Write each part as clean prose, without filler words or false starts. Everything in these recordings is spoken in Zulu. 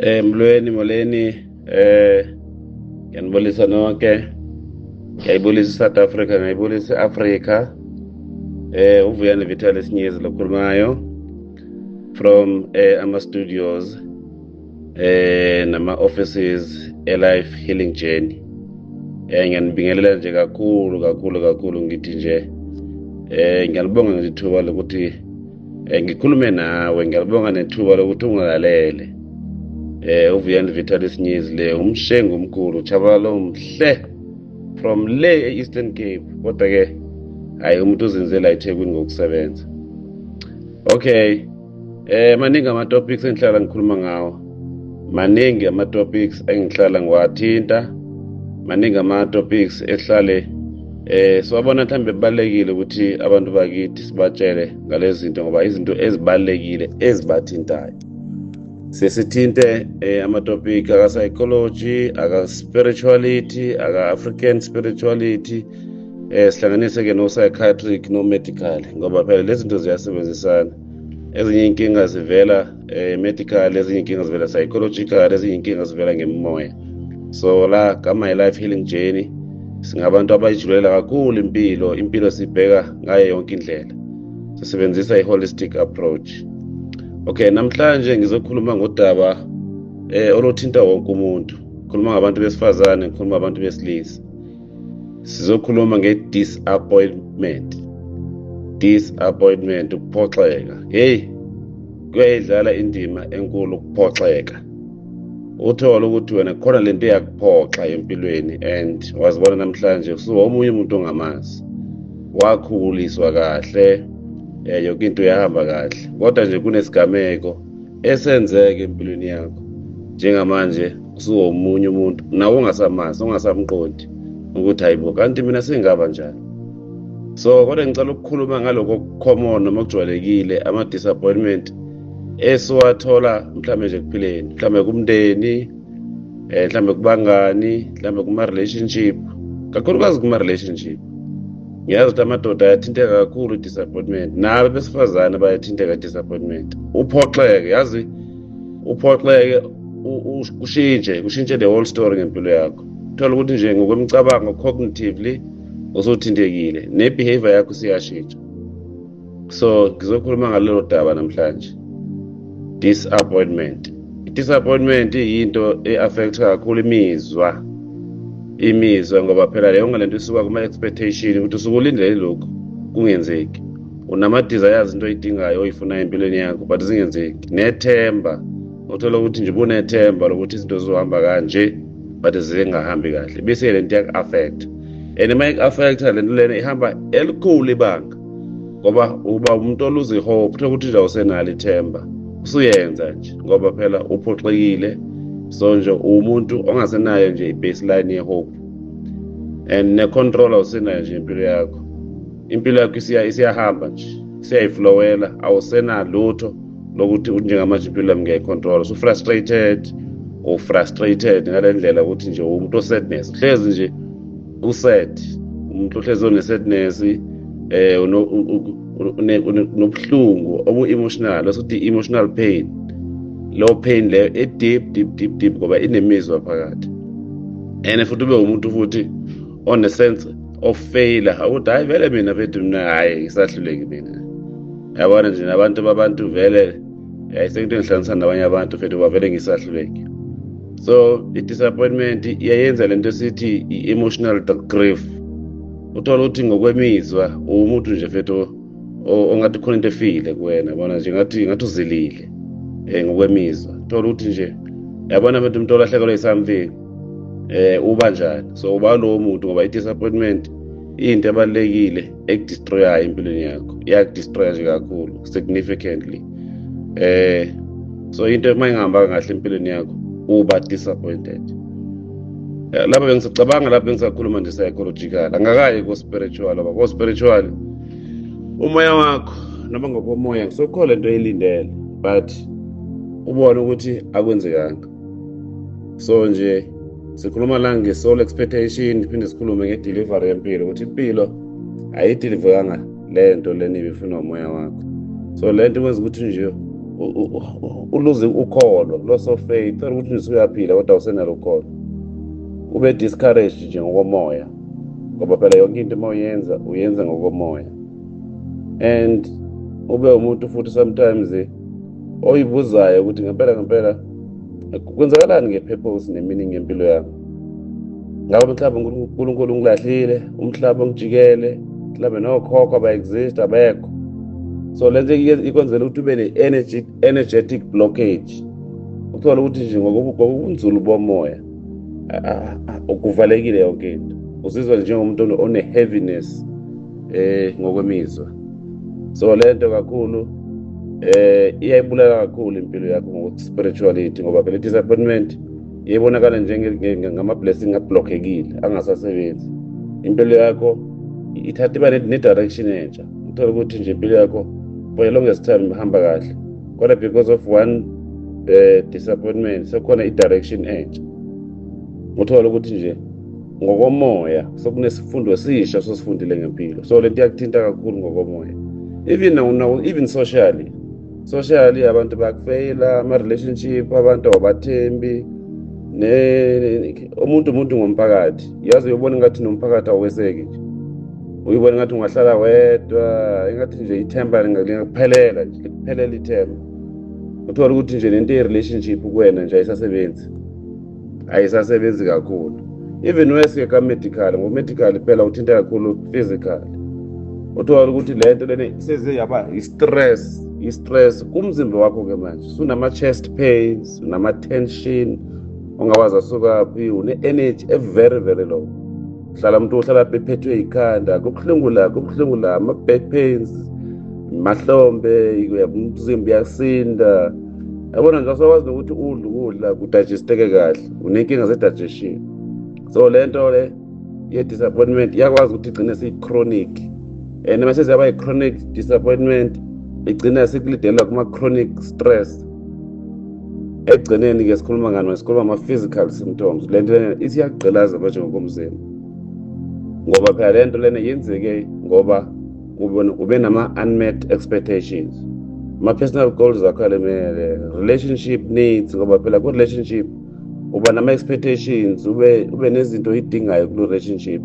Molweni, ngiyanibulisa nonke. Ngiyayibulisa South Africa, ngiyayibulisa Africa. Uvuyani Vitalis Nyezi lokhulumayo from ama-studios nama-offices e-Life Healing Journey. Ngiyanibingelela nje kakhulu ngithi nje ngiyalibonga ngethuba lokuthi ngikhulume nawe, ngiyalibonga nethuba lokuthi ungilalele. Uvuyani Vitalis Nyezi le umshengu omkhulu Chabalalo mhle from le e-Eastern Cape, kodwa ke hayi umuntu uzinzela eThekwini ngokusebenza. Okay, maningi ama-topics engihlala ngikhuluma ngawo, maningi ama-topics engihlala ngiwathinta, maningi ama-topics ehlale siwabona mhlawumbe kubalulekile ukuthi abantu bakithi sibatshele ngalezi zinto, ngoba izinto ezibalulekile ezibathintayo. Sesithinte ama-topic aka-psychology, aka-spirituality, aka-African spirituality, sihlanganise-ke no-psychiatric no-medical, ngoba phela lezi zinto ziyasebenzisana. Ezinye inkinga zivela medical, ezinye inkinga zivela psychological, ezinye inkinga zivela ngemoya. So la kama i-Life Healing Journey singabantu abayijulela kakhulu impilo sibheka ngayo yonke indlela, sisebenzisa i-holistic approach. Okay, namhlanje ngizokhuluma ngodaba oluthinta wonke umuntu. Ngikhuluma ngabantu besifazane, ngikhuluma ngabantu besilisa. Sizokhuluma nge-disappointment. Disappointment, ukuphoxeka. Hey, kuyayidlala indima enkulu ukuphoxeka. Uthola ukuthi wena khona lento yakuphoxa empilweni and wazibona namhlanje usuwomunye umuntu ongamazi. Wakhuliswa kahle, yonke into yahamba kahle, kodwa nje kunesigameko esenzeke empilweni yakho. Njengamanje usuwomunye umuntu nawe ungasamazi, ungasamqondi ukuthi hayibo kanti mina sengaba njani. So kodwa ngicela ukukhuluma ngaloko common noma kujwayelekile, ama-disappointment esiwathola mhlawumbe nje kuphileni, mhlawumbe kumndeni, mhlawumbe kubangani, mhlawumbe kuma-relationship, kakhulukazi kuma-relationship. Ngiyazi ukuthi amadoda ayathinteka kakhulu i-disappointment, nabe besifazane bayathinteka i-disappointment. Uphoxeke, yazi uphoxeke kushintshe the whole story ngempilo yakho. Uthola ukuthi nje ngokwemicabango cognitively usuthintekile, ne-behavior yakho siyashintsha. So ngizokhuluma ngalelo daba namhlanje, disappointment. I-disappointment yinto e-affecta kakhulu imizwa, ngoba phela leyo ngalento isuka kuma-expectation ukuthi usuke ulindele lokhu kungenzeki. Unama-desires into oyidingayo oyifunayo empilweni yakho but zingenzeki. Nethemba, uthola ukuthi nje bunethemba lokuthi izinto zizohamba kanje but zingahambi kahle, bese lento yaku-affect. And uma iku-affecta lento lena ihamba elikhulu ibanga, ngoba uba umuntu oluze i-hope, uthola ukuthi nje awusenalo ithemba, usuyenza nje ngoba phela uphoxekile. So nje umuntu ongasenayo nje i-baseline ye-hope and ne-control awusenayo nje impilo yakho. Impilo yakho isiyahamba nje, isiyayiflowela, awusenalutho lokuthi njengamanje impilo yami ngiyayicontrola. Frustrated ngale ndlela ukuthi nje umuntu o-sadness, hlezi nje u-sad, umuntu ohlezi one-sadness, nobuhlungu obu-emotional, esithi i-emotional pain. Low pain leyo deep ngoba inemizwa phakathi. And futhi ube umuntu futhi on a sense of failure, ukuthi hayi vele mina bethu mina hayi ngisahluleki mina. Yabona nje nabantu vele ayisento engihlanganisa nabanye abantu futhi bavele ngisahluleki. So i-disappointment iyayenza lento esithi i-emotional grief. Uthola ukuthi ngokwemizwa umuntu nje futhi ongathi khona into efile kuwena, bona nje ngathi uzilile ngokwemizwa. Uthola ukuthi nje yabona abantu umuntu olahlekelwe something uba njani. So uba lowo muntu ngoba i-disappointment into ebalulekile ekudestroyayo empilweni yakho, iyakudestroya nje kakhulu significantly. So into uma ingahamba kahle empilweni yakho uba disappointed. Lapho bengisacabanga, lapho bengisakhuluma nje psychological, angakayi ko-spiritual, ngoba ko-spiritual umoya wakho noma ngokomoya kusokhona into eyilindele but ubone ukuthi akwenzekanga. So nje sikhuluma la nge-soul expectation, phinde sikhulume nge-delivery yempilo, ukuthi impilo ayideliveranga lento lena ibifuna umoya wakho. So lento kwenza ukuthi nje uluze ukholo, loss of faith, uthola ukuthi nje uyaphila kodwa awusenalo ukholo, ube discouraged nje ngokomoya, ngoba phela yonke into uma uyenza ngokomoya. And ube umuntu futhi sometimes oyibuzayo ukuthi ngempela kwenzakalani nge-purpose ne-meaning yempilo yami. Ngabe mhlawumbe uNkulunkulu ungilahlile, umhlaba ungijikele, mhlawumbe nokhokho aba-exist, abekho. So lento ikwenzela ukuthi ube ne-energetic blockage, uthola ukuthi nje ngokubunzulu bomoya ukuvalekile yonke into, uzizwa njengomuntu one-heaviness ngokwemizwa. So lento kakhulu iyayibulala kakhulu impilo yakho ngoku-spirituality, ngoba phela i-disappointment iyayibonakala ngama-blessing ablockekile angasasebenzi. Impilo yakho ithatha iba ne-direction entsha, uthola ukuthi nje impilo yakho for the longest time ihamba kahle, kodwa because of one disappointment sekhona i-direction entsha. Uthola ukuthi nje ngokomoya sokunesifundo esisha sosifundile ngempilo. So lento iyakuthinta kakhulu ngokomoya, even socially abantu bakufeyila, ama-relationship, abantu awabathembi, umuntu ngomphakathi. Yazi uyobona ngathi nomphakathi aweseki nje, uyibona ngathi ungahlala wedwa, engathi nje ithemba lingakuphelela nje, likuphelela ithemba. Uthola ukuthi nje lento ye-relationship kuwena nje ayisasebenzi kakhulu. Even wesike ka-medical, ngo-medical phela uthinta kakhulu physical. Uthola ukuthi lento lena seze yaba i-stress kumzimba wakho-ke manje. Sunama-chest pains, unama-tension, ongawazi asukaphi, une-energy very very low. Hlala umuntu ohlala bephethwe ikhanda, kubuhlungu la, ama-back pains, mahlombe, umzimba uyasinda. Yabona nje asakwazi nokuthi ukudla kudigesteke kahle, unenkinga ze-digestion. So lento le ye-disappointment iyakwazi ukuthi igcine seyi-chronic, and mase ziyaba yi-chronic disappointment igcina sekulidela kuma-chronic stress. Ekugcineni-ke sikhuluma ama-physical symptoms. Lento lena isiyakugqilaza manje ngokomzimba, ngoba phela lento lena yenzeke ngoba ube nama-unmet expectations, ama-personal goals akho alemele, relationship needs, ngoba phela ku-relationship uba nama-expectations, ube nezinto oyidingayo kulo relationship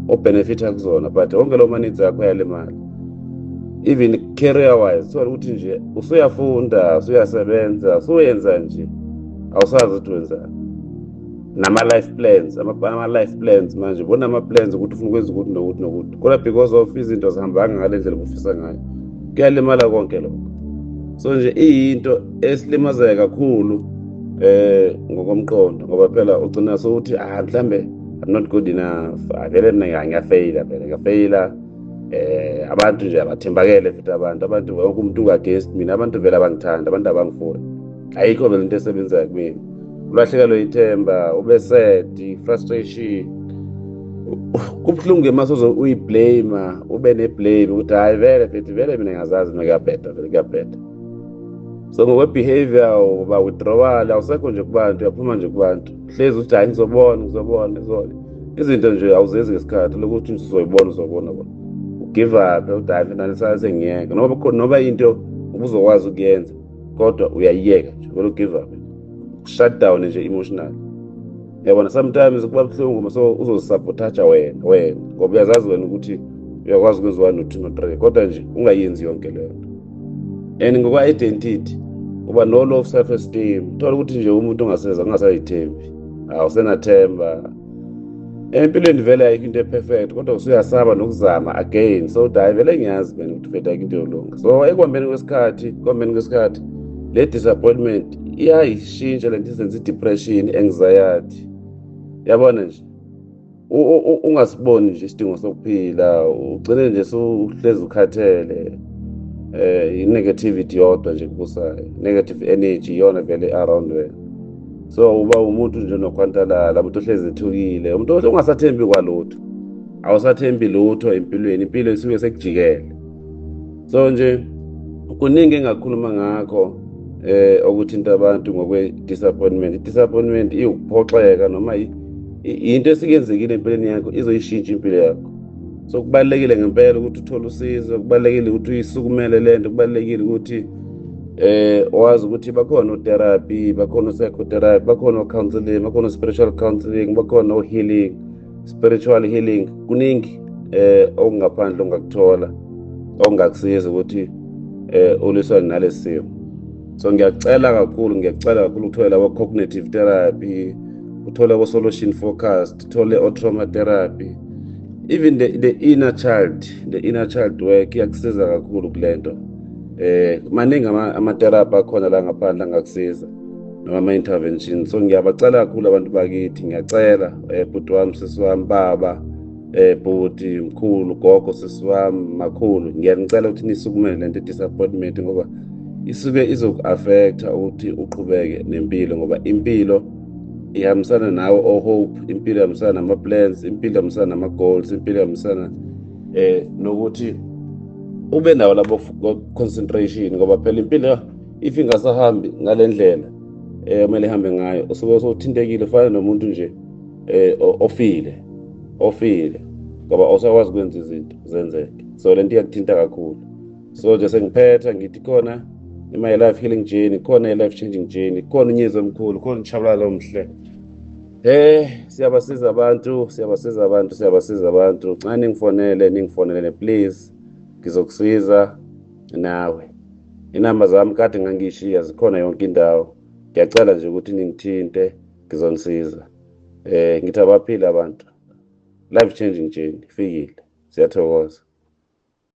obenefitha kuzona, but wonke lo ma-needs akho ayalimali. Even career wise, uthola ukuthi nje usuyafunda, usuyasebenza, usuyenza nje awusazi ukuthi wenzani. Nama-life plans, ama-life plans manje bona ama-plans ukuthi ufuna ukwenza ukuthi nokuthi, kodwa because of izinto zihambanga ngale ndlela obufisa ngayo kuyalimala konke lokho. So nje iyinto esilimazeka kakhulu ngokomqondo, ngoba phela ugcina sokuthi mhlambe I'm not good enough, vele mina ngiyafeyila. Abantu nje abathembakele futhi abantu wonke umuntu unga-against mina, abantu vele abangithanda, abantu abangifuni, ayikho vele into esebenzayo kumina. Ulahlekelwe ithemba, ube sad, frustration, kubuhlungu masoze uyiblame, ube ne-blame ukuthi hayi vele mina ngiyazazi mina kuyabheda. So ngokwe-behavior uba withdrawal, awusekho nje kubantu, uyaphuma nje kubantu, hlezi ukuthi hayi ngizobona. Izinto nje awuzenzi ngesikhathi lokuthi uzobona give up, uthi hayi mina sengiyeka, noba into ubuzokwazi ukuyenza kodwa uyayiyeka nje, vele ugive up, shut down nje emotional. Yabona sometimes kuba buhlungu so uzozisabotaja wena ngoba uyazazi wena ukuthi uyakwazi ukwenza 1 2 3, kodwa nje ungayenzi yonke leyo. And ngokwa-identity uba no-low self-esteem, uthola ukuthi nje umuntu ungasayithembi, awusenathemba. Empilweni vele ayikho into e-perfect, kodwa usuyasaba nokuzama again. So hayi vele ngiyazi mina ukuthi vele ayikho into yolunga. So ekuhambeni kwesikhathi le disappointment iyayishintsha lento isenza i-depression, anxiety. Yabona nje ungasiboni nje isidingo sokuphila, ugcine nje uhlezi ukhathele, i-negativity yodwa nje kubusayo, negative energy yona vele around wena. So uba umuntu nje nokhwantalala, umuntu ohlezi ethukile, umuntu ongasathembi kwalutho, awusathembi lutho empilweni, impilo isuke sekujikele. So nje kuningi engakhuluma ngakho okuthinta abantu ngokwe-disappointment. I-disappointment iwukuphoxeka noma into esikenzekile empilweni yakho izoyishintsha impilo yakho. So kubalulekile ngempela ukuthi uthole usizo, kubalulekile ukuthi uyisukumele lento, kubalulekile ukuthi wazi ukuthi bakhona o-therapy, bakhona o-psychotherapy, bakhona o-counseling, bakhona o-spiritual counseling, bakhona o-healing, spiritual healing. Kuningi okungaphandle ongakuthola okungakusiza ukuthi uliswane nalesi simo. So ngiyacela kakhulu uthole abo-cognitive therapy, uthole abo-solution focused, uthole o-trauma therapy. Even the inner child work iyakusiza kakhulu kule nto. Maningi ama-therapy akhona la ngaphandle angakusiza noma ama-intervention. So ngiyabacela kakhulu abantu bakithi, ngiyacela bhuti wami, sisi wami, baba, bhuti, mkhulu, gogo, sisi wami, makhulu, ngiyanicela ukuthi nisukumele lento disappointment ngoba isuke izoku-affecta ukuthi uqhubeke nempilo, ngoba impilo ihambisana nawe o-hope, impilo ihambisana nama-plans, impilo ihambisana nama-goals, impilo ihambisana nokuthi ube nawo labo concentration, ngoba phela impilo if ingasahambi ngale ndlela kumele ihambe ngayo usuke sowuthintekile, ufana nomuntu nje ofile ngoba awusakwazi ukwenza izinto zenzeke. So lento iyakuthinta kakhulu. So nje sengiphetha ngithi khona my life healing journey, khona i-life changing journey, khona unyezo omkhulu, khona uJabulalo omhle. Siyabasiza abantu. Xa ningifonele please, ngizokusiza nawe. Inamba zami kade ngangishiya zikhona yonke indawo. Ngiyacela nje ukuthi ningithinte, ngizonisiza. Ngithi abaphile abantu. Life changing journey ifikile. Siyathokoza.